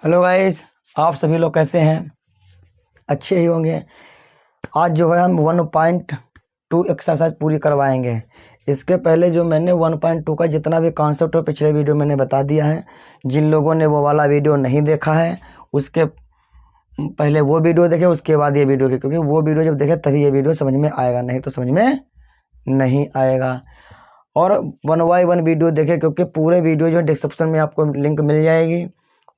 Hello guys, आप सभी लोग कैसे हैं? अच्छे ही होंगे। आज जो है हम 1.2 एक्सरसाइज पूरी करवाएंगे। इसके पहले जो मैंने 1.2 का जितना भी कॉन्सेप्ट है पिछले वीडियो मैंने बता दिया है। जिन लोगों ने वो वाला वीडियो नहीं देखा है उसके पहले वो वीडियो देखे, उसके बाद ये वीडियो देखे, क्योंकि वो वीडियो जब देखे तभी ये वीडियो समझ में आएगा, नहीं तो समझ में नहीं आएगा। और 1 बाय 1 वीडियो देखे, क्योंकि पूरे वीडियो जो है डिस्क्रिप्शन में आपको लिंक मिल जाएगी,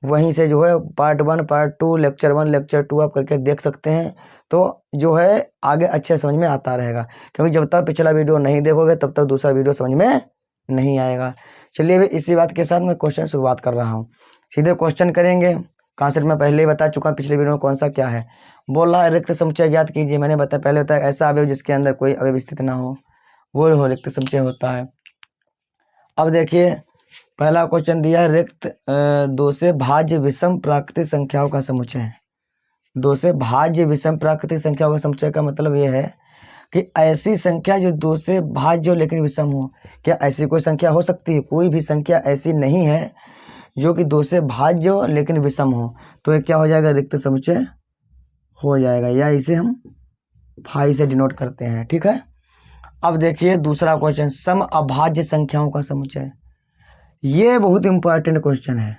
वहीं से जो है पार्ट 1 पार्ट 2 लेक्चर 1 लेक्चर 2 आप करके देख सकते हैं। तो जो है आगे अच्छे समझ में आता रहेगा, क्योंकि जब तक पिछला वीडियो नहीं देखोगे तब तक दूसरा वीडियो समझ में नहीं आएगा। चलिए अभी इसी बात के साथ मैं क्वेश्चन शुरुआत कर रहा हूँ। सीधे क्वेश्चन करेंगे। कॉन्सेप्ट मैं पहले ही बता चुका हूँ पिछले वीडियो में कौन सा क्या है। बोल रहा है रिक्त समुच्चय ज्ञात कीजिए। मैंने बताया पहले बताया ऐसा अवयव जिसके अंदर कोई अवयव स्थित ना हो, वो रिक्त समुच्चय होता है। अब देखिए पहला क्वेश्चन दिया है रिक्त 2 से भाज्य विषम प्राकृतिक संख्याओं का समुच्चय है। 2 से भाज्य विषम प्राकृतिक संख्याओं का समुच्चय का मतलब ये है कि ऐसी संख्या जो 2 से भाज्य हो लेकिन विषम हो। क्या ऐसी कोई संख्या हो सकती है? कोई भी संख्या ऐसी नहीं है जो कि 2 से भाज्य हो लेकिन विषम हो, तो ये क्या हो जाएगा? रिक्त समुच्चय हो जाएगा, या इसे हम फाई से डिनोट करते हैं। ठीक है। अब देखिए दूसरा क्वेश्चन, सम अभाज्य संख्याओं का समुच्चय। ये बहुत इंपॉर्टेंट क्वेश्चन है।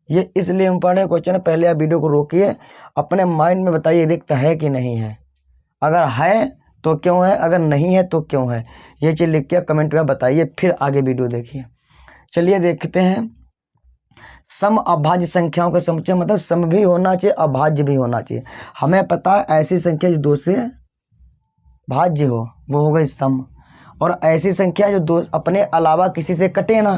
ये इसलिए इंपॉर्टेंट क्वेश्चन है, पहले आप वीडियो को रोकिए, अपने माइंड में बताइए रिक्त है कि नहीं है। अगर है तो क्यों है, अगर नहीं है तो क्यों है, ये चीज़ लिख के कमेंट में बताइए, फिर आगे वीडियो देखिए। चलिए देखते हैं। सम अभाज्य संख्याओं का समुच्चय मतलब सम भी होना चाहिए, अभाज्य भी होना चाहिए। हमें पता है ऐसी संख्या जो 2 से भाज्य हो वो हो गई सम, और ऐसी संख्या जो 2 अपने अलावा किसी से कटे ना,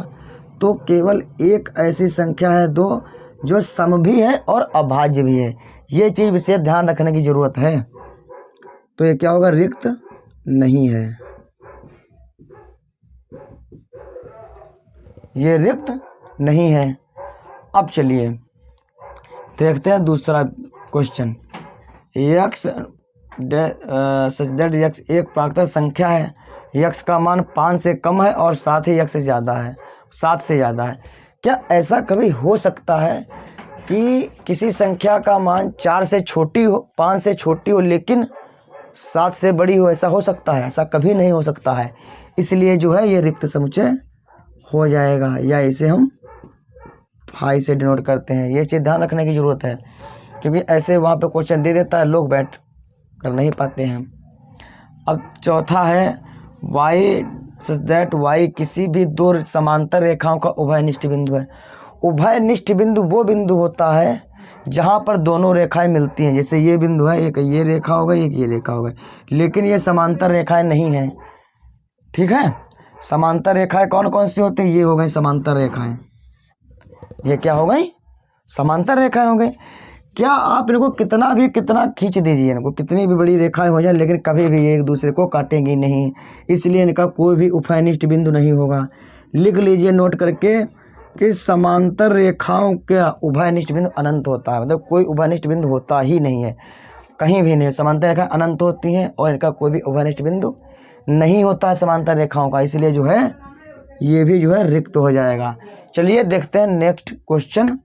तो केवल एक ऐसी संख्या है 2 जो सम भी है और अभाज्य भी है। ये चीज़ विशेष ध्यान रखने की जरूरत है। तो ये क्या होगा? रिक्त नहीं है, ये रिक्त नहीं है। अब चलिए देखते हैं दूसरा question. X such that x एक प्राकृतिक संख्या है, यक्स का मान 5 से कम है और साथ ही यक्स से ज़्यादा है, 7 से ज़्यादा है। क्या ऐसा कभी हो सकता है कि किसी संख्या का मान 4 से छोटी हो, 5 से छोटी हो लेकिन 7 से बड़ी हो? ऐसा हो सकता है? ऐसा कभी नहीं हो सकता है। इसलिए जो है ये रिक्त समुच्चय हो जाएगा, या इसे हम फाई से डिनोट करते हैं। ये चीज़ ध्यान रखने की ज़रूरत है, क्योंकि ऐसे वहाँ पे क्वेश्चन दे देता है, लोग बैठ कर नहीं पाते हैं। अब चौथा है वाई सच दैट वाई किसी भी 2 समांतर रेखाओं का उभयनिष्ठ बिंदु है। उभयनिष्ठ बिंदु वो बिंदु होता है जहाँ पर दोनों रेखाएं मिलती हैं। जैसे ये बिंदु है, एक ये रेखा हो गई, एक ये रेखा हो गई, लेकिन ये समांतर रेखाएं नहीं हैं। ठीक है। समांतर रेखाएं कौन कौन सी होती हैं? ये हो गई समांतर रेखाएं। ये क्या हो गई? समांतर रेखाएं हो गई। क्या आप इनको कितना खींच दीजिए, इनको कितनी भी बड़ी रेखाएं हो जाए, लेकिन कभी भी ये एक दूसरे को काटेंगी नहीं, इसलिए इनका कोई भी उभयनिष्ठ बिंदु नहीं होगा। लिख लीजिए नोट करके कि समांतर रेखाओं का उभयनिष्ठ बिंदु अनंत होता है, मतलब कोई उभयनिष्ठ बिंदु होता ही नहीं है, कहीं भी नहीं। समांतर रेखाएं अनंत होती हैं और इनका कोई भी उभयनिष्ठ बिंदु नहीं होता है समांतर रेखाओं का, इसलिए जो है ये भी जो है रिक्त हो जाएगा। चलिए देखते हैं नेक्स्ट क्वेश्चन,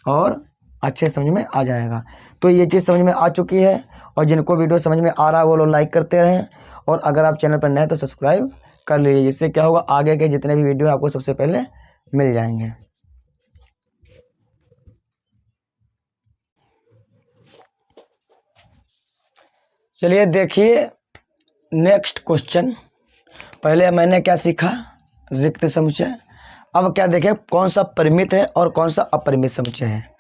और अच्छे समझ में आ जाएगा। तो ये चीज़ समझ में आ चुकी है, और जिनको वीडियो समझ में आ रहा है वो लोग लाइक करते रहें, और अगर आप चैनल पर नए तो सब्सक्राइब कर लीजिए। जिससे क्या होगा, आगे के जितने भी वीडियो आपको सबसे पहले मिल जाएंगे। चलिए देखिए नेक्स्ट क्वेश्चन। पहले मैंने क्या सीखा? रिक्त समुच्चय। अब क्या देखें कौन सा परिमित है और कौन सा अपरिमित समुच्चय है।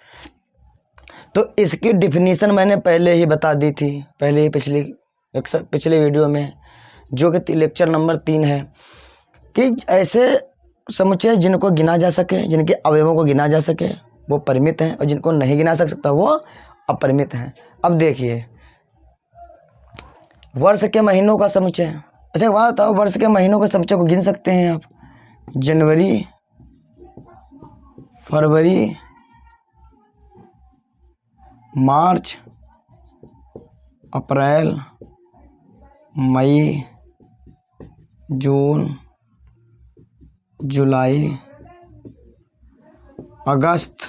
तो इसकी डिफिनीशन मैंने पहले ही बता दी थी, पहले ही पिछले वीडियो में, जो कि लेक्चर नंबर 3 है, कि ऐसे समुच्चय जिनको गिना जा सके, जिनके अवयवों को गिना जा सके, वो परिमित हैं, और जिनको नहीं गिना सकता वो अपरिमित हैं। अब देखिए वर्ष के महीनों का समुच्चय। अच्छा बात बताओ, वर्ष के महीनों के समुच्चय को गिन सकते हैं आप? जनवरी, फरवरी, मार्च, अप्रैल, मई, जून, जुलाई, अगस्त,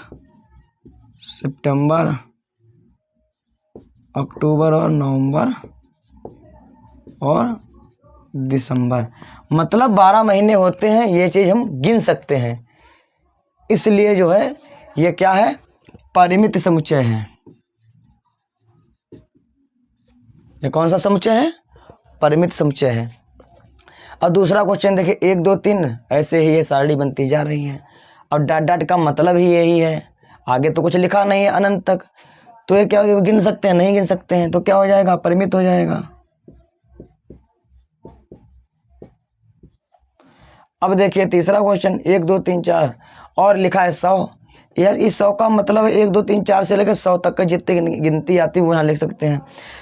सितंबर, अक्टूबर और नवंबर और दिसंबर, मतलब 12 महीने होते हैं, ये चीज़ हम गिन सकते हैं। इसलिए जो है ये क्या है, परिमित समुच्चय है। ये कौन सा समुच्चय है, परिमित समुच्चय है। अब दूसरा क्वेश्चन देखिए, 1 2 3 ऐसे ही ये सारणी बनती जा रही है। और डॉट डॉट का मतलब ही यही है, आगे तो कुछ लिखा नहीं है अनंत तक, तो ये क्या गिन सकते हैं, नहीं गिन सकते हैं, तो क्या हो जाएगा, परिमित हो जाएगा। अब देखिए तीसरा क्वेश्चन, 1 2 3 4 और लिखा है 100। यह इस 100 का मतलब 1 2 3 4 से लेकर 100 तक का जितनी गिनती आती है वो यहाँ लिख सकते हैं।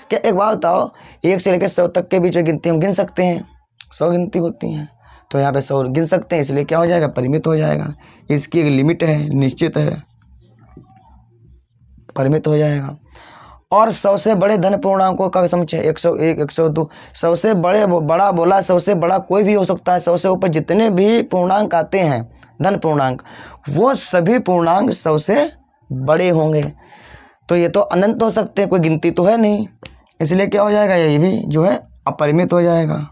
क्या एक बात बताओ, 1 से लेकर 100 तक के बीच में गिनती हम गिन सकते हैं, 100 गिनती होती हैं, तो यहाँ पे 100 गिन सकते हैं, इसलिए क्या हो जाएगा, परिमित हो जाएगा। इसकी एक लिमिट है, निश्चित है, परिमित हो जाएगा। और 100 से बड़े धन पूर्णांकों का समुच्चय 101 102, 100 से बड़ा बोला, 100 से बड़ा कोई भी हो सकता है। 100 से ऊपर जितने भी पूर्णांक आते हैं धन पूर्णांक, वो सभी पूर्णांक 100 से बड़े होंगे। तो ये तो अनंत हो सकते हैं, कोई गिनती तो है नहीं, इसलिए क्या हो जाएगा, ये भी जो है अपरिमित हो जाएगा।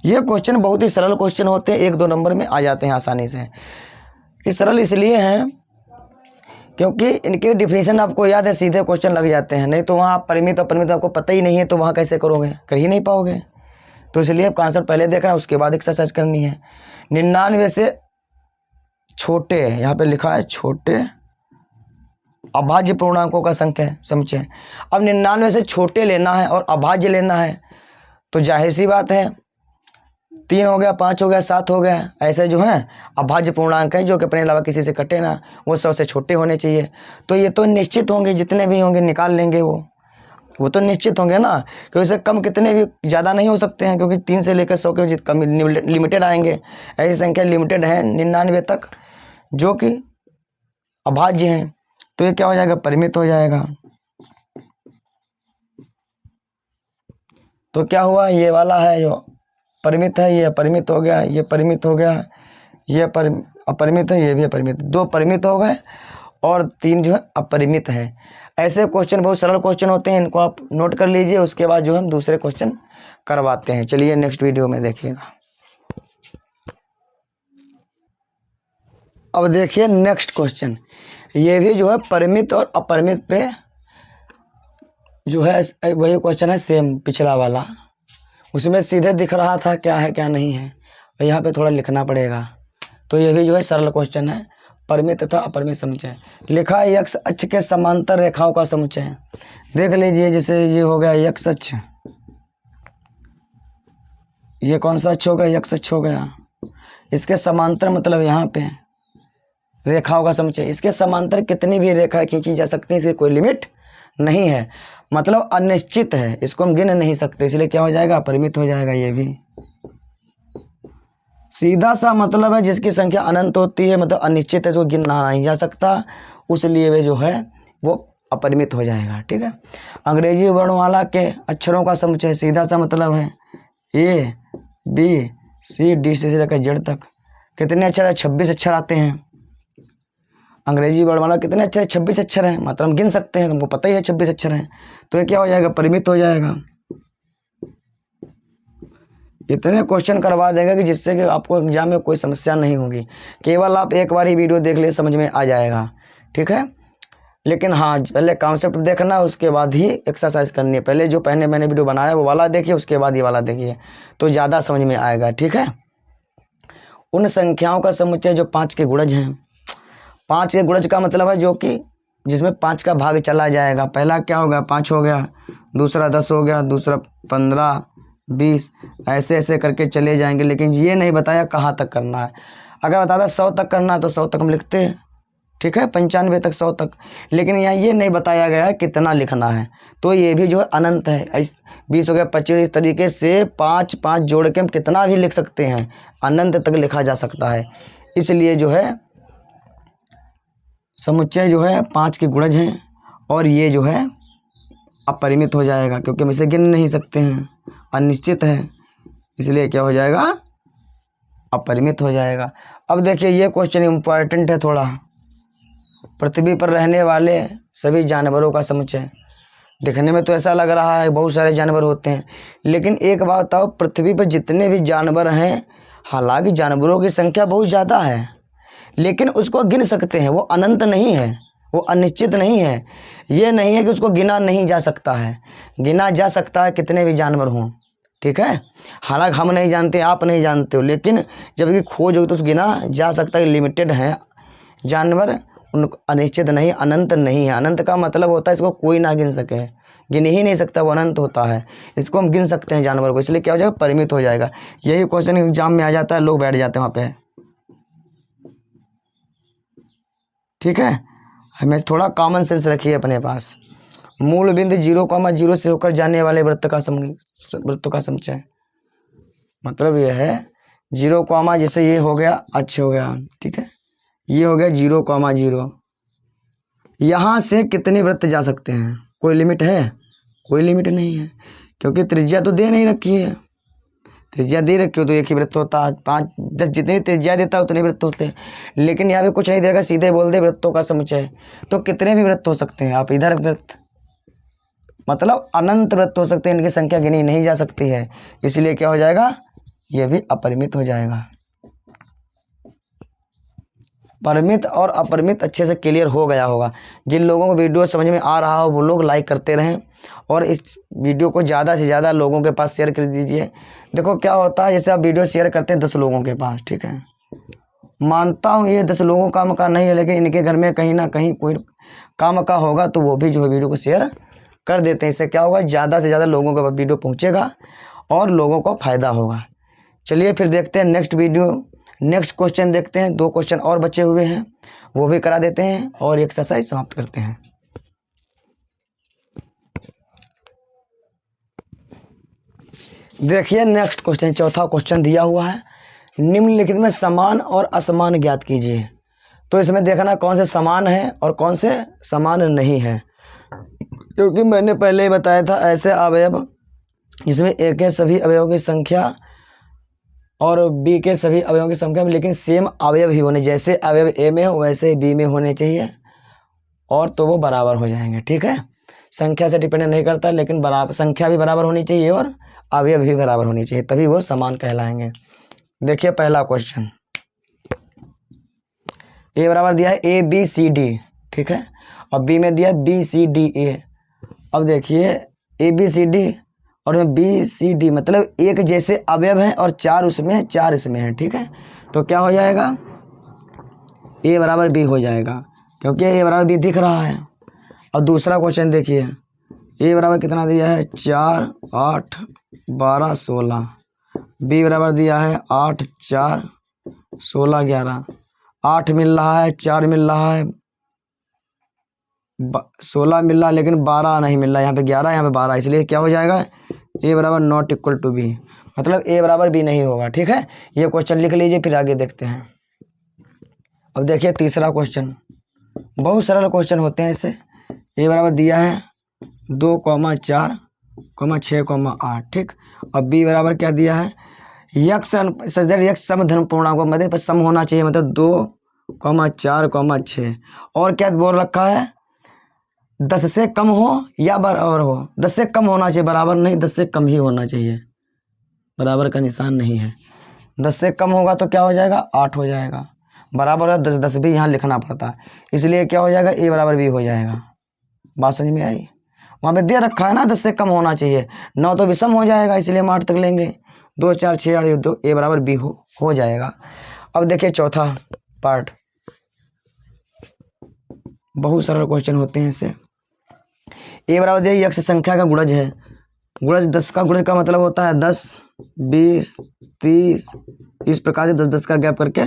ये क्वेश्चन बहुत ही सरल क्वेश्चन होते हैं, 1 2 नंबर में आ जाते हैं आसानी से। ये सरल इसलिए हैं क्योंकि इनके डिफिनीशन आपको याद है, सीधे क्वेश्चन लग जाते हैं। नहीं तो वहाँ परिमित अपरिमित आपको पता ही नहीं है, तो वहाँ कैसे करोगे, कर ही नहीं पाओगे। तो इसलिए आपका आंसर पहले देखना है, उसके बाद एक्सरसाइज करनी है। 99 से छोटे, यहाँ पे लिखा है छोटे अभाज्य पूर्णांकों का संख्या समुच्चय। अब 99 से छोटे लेना है और अभाज्य लेना है, तो जाहिर सी बात है 3 हो गया, 5 हो गया, 7 हो गया, ऐसे जो है अभाज्य पूर्णांक है जो कि अपने अलावा किसी से कटे ना, वो 100 से छोटे होने चाहिए। तो ये तो निश्चित होंगे, जितने भी होंगे निकाल लेंगे वो तो निश्चित होंगे ना, क्योंकि इससे कम कितने भी ज़्यादा नहीं हो सकते हैं, क्योंकि 3 से लेकर 100 के कम लिमिटेड आएंगे। ऐसी संख्या लिमिटेड है 99 तक जो कि अभाज्य हैं, तो ये क्या हो जाएगा, परिमित हो जाएगा। तो क्या हुआ, ये वाला है जो परिमित है, ये अपरिमित हो गया, ये परिमित हो गया, ये अपरिमित है, ये भी अपरिमित, 2 परिमित हो गए और 3 जो है अपरिमित है। ऐसे क्वेश्चन बहुत सरल क्वेश्चन होते हैं, इनको आप नोट कर लीजिए, उसके बाद जो हम दूसरे क्वेश्चन करवाते हैं। चलिए नेक्स्ट वीडियो में देखिएगा। अब देखिए नेक्स्ट क्वेश्चन, ये भी जो है परिमित और अपरिमित पे जो है वही क्वेश्चन है, सेम पिछला वाला, उसमें सीधे दिख रहा था क्या है क्या नहीं है, और यहाँ पे थोड़ा लिखना पड़ेगा। तो ये भी जो है सरल क्वेश्चन है, परिमित तथा अपरिमित समुच्चय। लिखा है x अक्ष के समांतर रेखाओं का समुच्चय। देख लीजिए, जैसे ये हो गया x अक्ष, ये कौन सा अक्ष हो गया, x अक्ष हो गया, इसके समांतर मतलब यहाँ पे रेखाओं का समुच्चय। इसके समांतर कितनी भी रेखा खींची जा सकती है, इसकी कोई लिमिट नहीं है, मतलब अनिश्चित है, इसको हम गिन नहीं सकते, इसलिए क्या हो जाएगा, अपरिमित हो जाएगा। ये भी सीधा सा मतलब है जिसकी संख्या अनंत होती है, मतलब अनिश्चित है, जो गिना नहीं जा सकता, उसलिए वे जो है वो अपरिमित हो जाएगा। ठीक है। अंग्रेजी वर्णमाला के अक्षरों का समुच्चय, सीधा सा मतलब है A B C D से लेकर Z तक। कितने अक्षर है, 26 अक्षर आते हैं। अंग्रेजी वर्णमाला कितने अक्षर है, 26 अक्षर है, मतलब हम गिन सकते हैं, तुमको पता ही है 26 अक्षर हैं, तो ये क्या हो जाएगा, परिमित हो जाएगा। इतने क्वेश्चन करवा देगा कि जिससे कि आपको एग्जाम में कोई समस्या नहीं होगी, केवल आप एक बार ही वीडियो देख ले, समझ में आ जाएगा। ठीक है। लेकिन हाँ, पहले कॉन्सेप्ट देखना, उसके बाद ही एक्सरसाइज करनी है। पहले जो मैंने वीडियो बनाया वो वाला देखिए, उसके बाद ये वाला देखिए, तो ज़्यादा समझ में आएगा। ठीक है। उन संख्याओं का समुच्चय जो 5 के गुणज हैं। 5 के गुणज का मतलब है जो कि जिसमें 5 का भाग चला जाएगा। पहला क्या होगा, 5 हो गया, दूसरा 10 हो गया, दूसरा 15 20, ऐसे ऐसे करके चले जाएंगे। लेकिन ये नहीं बताया कहाँ तक करना है। अगर बताता 100 तक करना है तो 100 तक हम लिखते हैं। ठीक है, 95 तक, 100 तक। लेकिन यहाँ ये नहीं बताया गया है कितना लिखना है, तो ये भी जो है अनंत है। 20 हो गया, 25, इस तरीके से 5 5 जोड़ के हम कितना भी लिख सकते हैं, अनंत तक लिखा जा सकता है। इसलिए जो है समुच्चय जो है 5 के गुणज हैं, और ये जो है अपरिमित हो जाएगा, क्योंकि हम इसे गिन नहीं सकते हैं, अनिश्चित है, इसलिए क्या हो जाएगा, अपरिमित हो जाएगा। अब देखिए ये क्वेश्चन इम्पॉर्टेंट है थोड़ा। पृथ्वी पर रहने वाले सभी जानवरों का समुच्चय। दिखने में तो ऐसा लग रहा है बहुत सारे जानवर होते हैं, लेकिन एक बात बताओ, पृथ्वी पर जितने भी जानवर हैं, हालांकि जानवरों की संख्या बहुत ज़्यादा है, लेकिन उसको गिन सकते हैं। वो अनंत नहीं है, वो अनिश्चित नहीं है। ये नहीं है कि उसको गिना नहीं जा सकता है, गिना जा सकता है कितने भी जानवर हों, ठीक है। हालांकि हम नहीं जानते, आप नहीं जानते हो, लेकिन जब ये खोज होगी तो उसको गिना जा सकता है। लिमिटेड है जानवर, उन अनिश्चित नहीं, अनंत नहीं है। अनंत का मतलब होता है इसको कोई ना गिन सके, गिन ही नहीं सकता, वो अनंत होता है। इसको हम गिन सकते हैं जानवर को, इसलिए क्या हो जाएगा, परिमित हो जाएगा। यही क्वेश्चन एग्जाम में आ जाता है, लोग बैठ जाते हैं वहाँ पे, ठीक है। हमें थोड़ा कॉमन सेंस रखिए अपने पास। मूल बिंदु 0,0 से होकर जाने वाले वृत्त का समुच्चय। मतलब यह है 0, जैसे ये हो गया, अच्छे हो गया, ठीक है। ये हो गया 0,0। यहाँ से कितने वृत्त जा सकते हैं, कोई लिमिट है? कोई लिमिट नहीं है, क्योंकि त्रिज्या तो दे नहीं रखी है। त्रिज्या दे रखी हो तो एक ही वृत्त होता है, 5, 10 जितनी त्रिज्या देता है उतने वृत्त होते हैं। लेकिन यहाँ पे कुछ नहीं देगा, सीधे बोल दे वृत्तों का समुच्चय, तो कितने भी वृत्त हो सकते हैं। आप इधर वृत्त, मतलब अनंत वृत्त हो सकते हैं, इनकी संख्या गिनी नहीं जा सकती है, इसलिए क्या हो जाएगा, ये भी अपरिमित हो जाएगा। परिमित और अपरिमित अच्छे से क्लियर हो गया होगा। जिन लोगों को वीडियो समझ में आ रहा हो वो लोग लाइक करते रहें और इस वीडियो को ज़्यादा से ज़्यादा लोगों के पास शेयर कर दीजिए। देखो क्या होता है, जैसे आप वीडियो शेयर करते हैं 10 लोगों के पास, ठीक है, मानता हूँ ये 10 लोगों काम का नहीं है, लेकिन इनके घर में कहीं ना कहीं कोई काम का होगा, तो वो भी जो है वीडियो को शेयर कर देते हैं। इससे क्या होगा, ज़्यादा से ज़्यादा लोगों के पास वीडियो पहुँचेगा और लोगों को फ़ायदा होगा। चलिए फिर देखते हैं नेक्स्ट वीडियो, नेक्स्ट क्वेश्चन देखते हैं। 2 क्वेश्चन और बचे हुए हैं, वो भी करा देते हैं और एक्सरसाइज समाप्त करते हैं। देखिए नेक्स्ट क्वेश्चन, चौथा क्वेश्चन दिया हुआ है, निम्नलिखित में समान और असमान ज्ञात कीजिए। तो इसमें देखना कौन से समान है और कौन से समान नहीं है, क्योंकि मैंने पहले ही बताया था ऐसे अवयव जिसमें ए के सभी अवयवों की संख्या और बी के सभी अवयवों की संख्या में लेकिन सेम अवयव ही होने, जैसे अवयव ए में हो वैसे बी में होने चाहिए, और तो वो बराबर हो जाएंगे, ठीक है। संख्या से डिपेंड नहीं करता, लेकिन बराबर, संख्या भी बराबर होनी चाहिए और अवयव भी बराबर होनी चाहिए, तभी वो समान कहलाएंगे। देखिए पहला क्वेश्चन, ए बराबर दिया है ABCD, ठीक है, और बी में दिया है BCDA। अब देखिए ABCD और BCD मतलब एक जैसे अवयव हैं और 4 उसमें है, 4 इसमें है, ठीक है। तो क्या हो जाएगा, A बराबर B हो जाएगा, क्योंकि A बराबर B दिख रहा है। और दूसरा क्वेश्चन देखिए, A बराबर कितना दिया है, 4, 8, 12, 16। B बराबर दिया है 8, 4, 16, 11। 8 मिल रहा है, 4 मिल रहा है, 16 मिल रहा है, लेकिन 12 नहीं मिल रहा है। यहाँ पे 11, यहाँ पे 12, इसलिए क्या हो जाएगा, A बराबर नॉट इक्वल टू B, मतलब A बराबर B नहीं होगा, ठीक है। ये क्वेश्चन लिख लीजिए, फिर आगे देखते हैं। अब देखिए तीसरा क्वेश्चन, बहुत सरल क्वेश्चन होते हैं इससे। A बराबर दिया है 2,4, 6,8, ठीक। और B बराबर क्या दिया है, यक्स समधन पूर्णांक मतलब पर सम होना चाहिए, मतलब 2,4, 6। और क्या बोल रखा है, 10 से कम हो या बराबर हो। 10 से कम होना चाहिए, बराबर नहीं, 10 से कम ही होना चाहिए, बराबर का निशान नहीं है। 10 से कम होगा तो क्या हो जाएगा, 8 हो जाएगा, बराबर है 10, 10 भी यहाँ लिखना पड़ता है, इसलिए क्या हो जाएगा, A बराबर B हो जाएगा। बात समझ में आई, वहाँ पे दे रखा है ना 10 से कम होना चाहिए, 9 तो विषम हो जाएगा, इसलिए हम 8 तक लेंगे। 2, 4, 6, 8, 2, A बराबर B हो जाएगा। अब देखिए चौथा पार्ट, बहुत सरल क्वेश्चन होते हैं इससे। A बराबर दिया यक्ष संख्या का गुणज है, गुणज 10 का गुणज का मतलब होता है 10, 20, 30, इस प्रकार से 10, 10 का गैप करके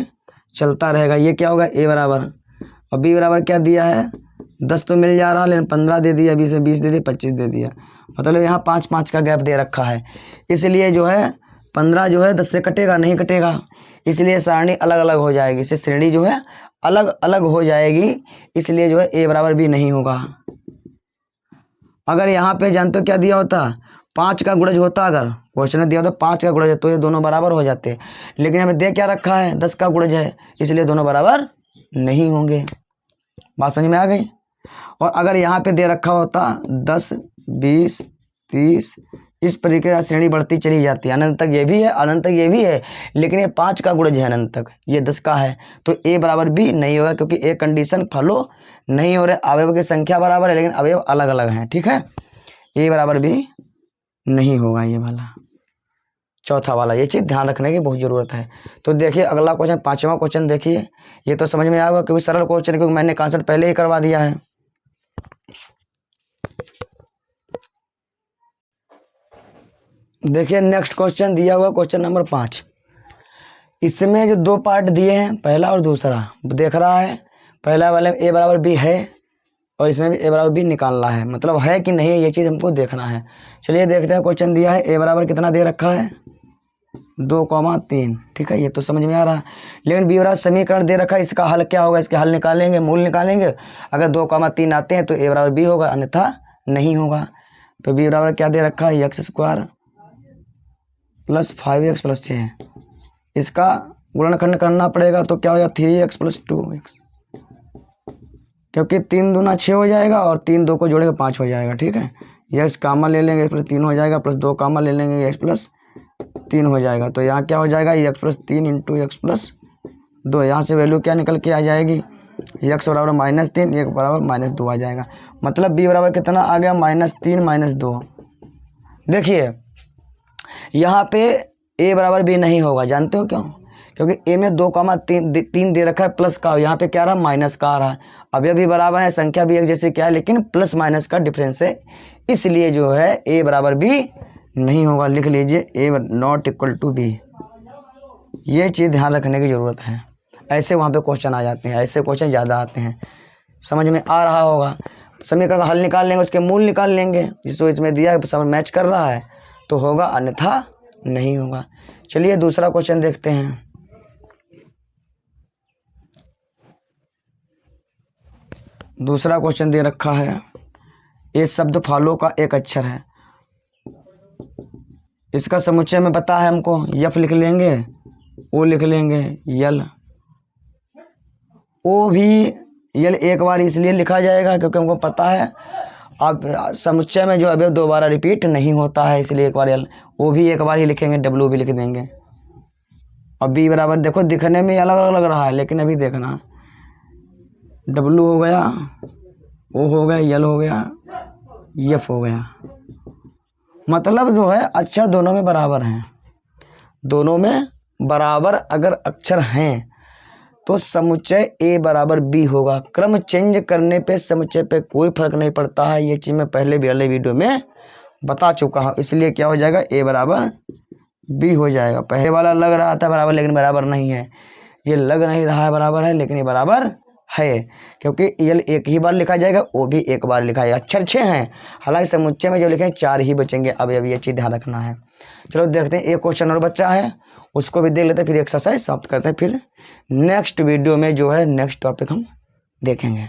चलता रहेगा। ये क्या होगा, A बराबर, और B बराबर क्या दिया है, 10 तो मिल जा रहा, लेकिन 15 दे दिया, 20 में 20 दे दिया, 25 दे दिया, मतलब यहाँ 5, 5 का गैप दे रखा है, इसलिए जो है 15 जो है 10 से कटेगा नहीं, कटेगा, इसलिए सारणी अलग अलग हो जाएगी, इससे श्रेणी जो है अलग अलग हो जाएगी, इसलिए जो है A बराबर B नहीं होगा। अगर यहाँ पे जानते हो क्या दिया होता, 5 का गुणज होता, अगर क्वेश्चन में दिया होता 5 का गुणज है तो ये दोनों बराबर हो जाते, लेकिन हमें दे क्या रखा है 10 का गुणज है, इसलिए दोनों बराबर नहीं होंगे। बात समझ में आ गई। और अगर यहाँ पे दे रखा होता 10 20 30, इस तरीके से श्रेणी बढ़ती चली जाती है, अनंत तक ये भी है, अनंत तक ये भी है, लेकिन ये 5 का गुणज है अनंत तक, ये 10 का है, तो ए बराबर बी नहीं होगा, क्योंकि ए कंडीशन फॉलो नहीं हो रहे, अवयव की संख्या बराबर है लेकिन अवयव अलग अलग हैं। ठीक है, ए बराबर बी नहीं होगा ये वाला, चौथा वाला। ये चीज़ ध्यान रखने की बहुत ज़रूरत है। तो देखिए अगला क्वेश्चन, 5वां क्वेश्चन देखिए, ये तो समझ में आएगा क्योंकि सरल क्वेश्चन, क्योंकि मैंने कॉन्सेप्ट पहले ही करवा दिया है। देखिए नेक्स्ट क्वेश्चन दिया हुआ क्वेश्चन नंबर 5, इसमें जो 2 पार्ट दिए हैं, पहला और दूसरा देख रहा है। पहला वाले में ए बराबर बी है और इसमें भी ए बराबर बी निकालना है, मतलब है कि नहीं ये चीज़ हमको देखना है। चलिए देखते हैं, क्वेश्चन दिया है ए बराबर कितना दे रखा है 2,3। ठीक है, ये तो समझ में आ रहा है, लेकिन बी बराबर समीकरण दे रखा है, इसका हल क्या होगा, इसके हल निकालेंगे, मूल निकालेंगे। अगर 2,3 आते हैं तो ए बराबर बी होगा, अन्यथा नहीं होगा। तो बी बराबर क्या दे रखा है x² + 5x + 6, इसका गुणनखंड करना पड़ेगा, तो क्या हो जाएगा 3x + 2x, क्योंकि 3 दूना 6 हो जाएगा और 3 2 को जोड़ेगा 5 हो जाएगा। ठीक है, x कामा ले लेंगे, x + 3 हो जाएगा, प्लस 2 कामा ले लेंगे, x + 3 हो जाएगा। तो यहाँ क्या हो जाएगा x + 3 × x + 2, यहाँ से वैल्यू क्या निकल के आ जाएगी, x बराबर -3, एक बराबर -2 आ जाएगा। मतलब b बराबर कितना आ गया -3 -2। देखिए यहाँ पे a बराबर b नहीं होगा, जानते हो क्यों, क्योंकि a में 2,3 दे रखा है प्लस का, यहाँ पे क्या रहा माइनस का आ रहा है। अभी भी बराबर है, संख्या भी एक जैसे क्या है, लेकिन प्लस माइनस का डिफरेंस है, इसलिए जो है a बराबर b नहीं होगा। लिख लीजिए a ≠ b, ये चीज़ ध्यान रखने की ज़रूरत है। ऐसे वहाँ पे क्वेश्चन आ जाते हैं, ऐसे क्वेश्चन ज़्यादा आते हैं, समझ में आ रहा होगा। समीकरण का हल निकाल लेंगे, उसके मूल निकाल लेंगे, जिसको इसमें दिया है सब मैच कर रहा है तो होगा, अन्यथा नहीं होगा। चलिए दूसरा क्वेश्चन देखते हैं। दूसरा क्वेश्चन दे रखा है, ये शब्द फॉलो का एक अक्षर है, इसका समुच्चय में पता है हमको, यफ लिख लेंगे, ओ लिख लेंगे, यल। ओ भी यल एक बार इसलिए लिखा जाएगा क्योंकि हमको पता है अब समुच्चय में जो अवयव दोबारा रिपीट नहीं होता है, इसलिए एक बार यल। ओ भी एक बार ही लिखेंगे, डब्लू भी लिख देंगे। अब बी बराबर देखो दिखने में अलग अलग लग रहा है, लेकिन अभी देखना, डब्लू हो गया, ओ हो गया, यल हो गया, यफ हो गया। मतलब जो है अक्षर दोनों में बराबर हैं, दोनों में बराबर अगर अक्षर हैं तो समुच्चय a बराबर b होगा। क्रम चेंज करने पे समुच्चय पे कोई फर्क नहीं पड़ता है, ये चीज़ मैं पहले भी वाले वीडियो में बता चुका हूँ, इसलिए क्या हो जाएगा a बराबर b हो जाएगा। पहले वाला लग रहा था बराबर, लेकिन बराबर नहीं है, ये लग नहीं रहा है बराबर है, लेकिन ये बराबर है, क्योंकि यल एक ही बार लिखा जाएगा, वो भी एक बार लिखा जाएगा। अक्षर 6 हैं, हालांकि समुच्चय में जो लिखे 4 ही बचेंगे। अब ये चीज़ ध्यान रखना है। चलो देखते हैं, एक क्वेश्चन और बच्चा है, उसको भी देख लेते हैं, फिर एक्सरसाइज समाप्त करते हैं, फिर नेक्स्ट वीडियो में जो है नेक्स्ट टॉपिक हम देखेंगे।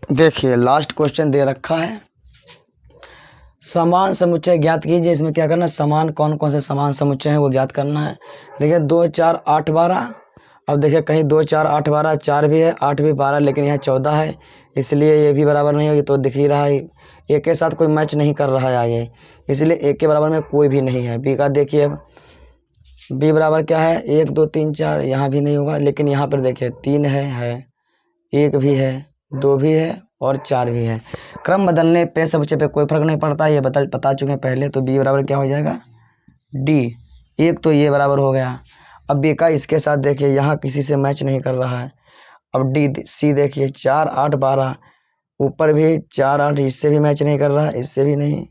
देखिए लास्ट क्वेश्चन दे रखा है, समान समुच्चय ज्ञात कीजिए। इसमें क्या करना है, समान कौन कौन से समान समुच्चय हैं वो ज्ञात करना है। देखिए 2 4 8 12, अब देखिए कहीं 2 4 8 12, 4 भी है, 8 भी 12, लेकिन यहाँ 14 है, इसलिए ये भी बराबर नहीं होगी। तो दिख ही रहा है एक के साथ कोई मैच नहीं कर रहा है आगे, इसलिए एक के बराबर में कोई भी नहीं है। बी का देखिए, बी बराबर क्या है 1 2 3 4, यहाँ भी नहीं होगा, लेकिन यहाँ पर देखिए 3 है, 1 भी है, 2 भी है और 4 भी है। क्रम बदलने पे समुच्चय पे कोई फर्क नहीं पड़ता, ये बता चुके हैं पहले। तो बी बराबर क्या हो जाएगा डी, एक तो ये बराबर हो गया। अब बी का इसके साथ देखिए यहाँ किसी से मैच नहीं कर रहा है। अब डी सी देखिए 4 8 12, ऊपर भी 4 8, इससे भी मैच नहीं कर रहा है, इससे भी नहीं,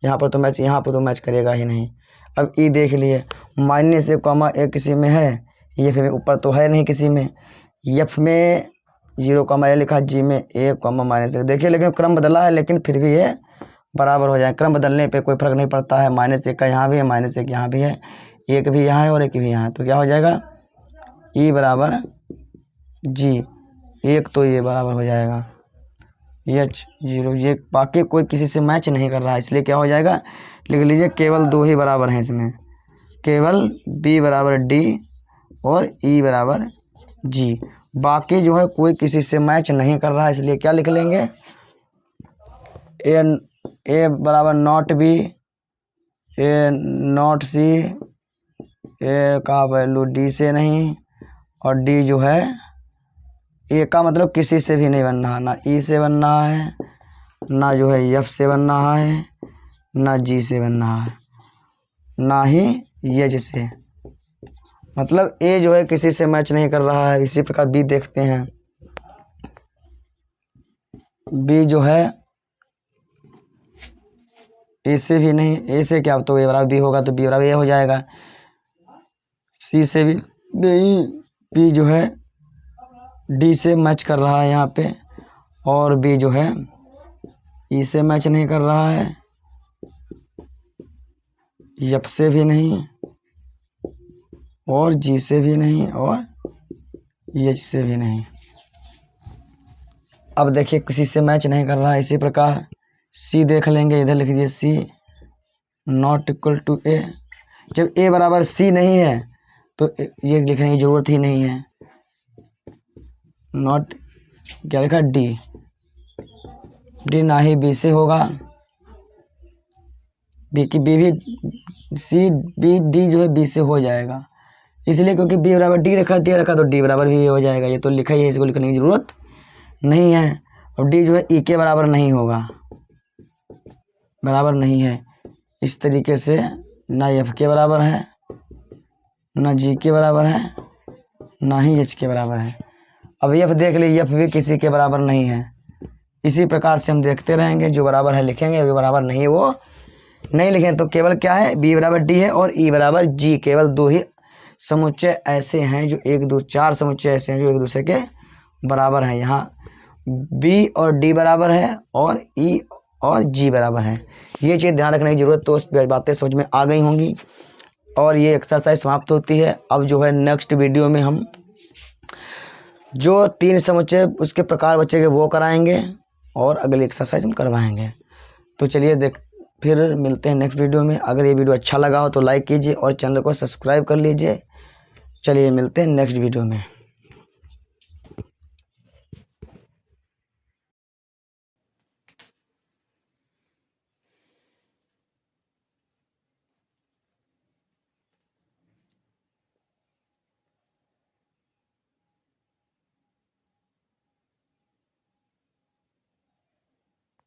यहाँ पर तो मैच करेगा ही नहीं। अब ई देख लिए, -1, किसी में है, ये फिर ऊपर तो है नहीं किसी में, एफ में 0, लिखा, जी में 1, -1। देखिए लेकिन क्रम बदला है, लेकिन फिर भी ये बराबर हो जाए। क्रम बदलने पे कोई फर्क नहीं पड़ता है, -1 का यहाँ भी है, -1 यहाँ भी है, 1 भी यहाँ है और 1 भी यहाँ है। तो क्या हो जाएगा ई बराबर जी, 1 तो ये बराबर हो जाएगा, H0, ये बाकी कोई किसी से मैच नहीं कर रहा है, इसलिए क्या हो जाएगा, लिख लीजिए केवल 2 ही बराबर हैं इसमें, केवल B बराबर D और E बराबर G। बाकी जो है कोई किसी से मैच नहीं कर रहा है, इसलिए क्या लिख लेंगे, A बराबर not B, A not C, A का वैल्यू D से नहीं, और D जो है A का मतलब किसी से भी नहीं बन रहा, ना E से बन रहा है, ना जो है F से बन रहा है, ना G से बन रहा है, ना ही H से, मतलब A जो है किसी से मैच नहीं कर रहा है। इसी प्रकार B देखते हैं, B जो है A से भी नहीं, A से क्या, तो A बराबर B होगा, तो B बराबर A हो जाएगा। C से भी नहीं, B जो है D से मैच कर रहा है यहाँ पे, और B जो है E से मैच नहीं कर रहा है, F से भी नहीं, और G से भी नहीं, और H से भी नहीं। अब देखिए किसी से मैच नहीं कर रहा है। इसी प्रकार C देख लेंगे, इधर लिख दीजिए C not equal to A। जब A बराबर C नहीं है तो ये लिखने की ज़रूरत ही नहीं है, नॉट क्या लिखा D ना ही B से होगा, B भी C B D जो है B से हो जाएगा, इसलिए क्योंकि B बराबर D रखा तो D बराबर भी हो जाएगा, ये तो लिखा ही है, इसको लिखने की ज़रूरत नहीं है। और D जो है E के बराबर नहीं होगा, बराबर नहीं है, इस तरीके से ना F के बराबर है, ना G के बराबर है, ना ही H के बराबर है। अब F देख लीजिए, F भी किसी के बराबर नहीं है। इसी प्रकार से हम देखते रहेंगे, जो बराबर है लिखेंगे, जो बराबर नहीं है वो नहीं लिखेंगे। तो केवल क्या है, B बराबर D है और E बराबर G, केवल 2 ही समुच्चय ऐसे हैं जो 4 समुच्चय ऐसे हैं जो एक दूसरे के बराबर हैं। यहाँ B और D बराबर है और E और G बराबर है। ये चीज़ ध्यान रखने की ज़रूरत, तो उस बातें समझ में आ गई होंगी। और ये एक्सरसाइज समाप्त होती है। अब जो है नेक्स्ट वीडियो में हम जो 3 समुच्चय उसके प्रकार बच्चे के वो कराएंगे और अगली एक्सरसाइज हम करवाएंगे। तो चलिए फिर मिलते हैं नेक्स्ट वीडियो में। अगर ये वीडियो अच्छा लगा हो तो लाइक कीजिए और चैनल को सब्सक्राइब कर लीजिए। चलिए मिलते हैं नेक्स्ट वीडियो में।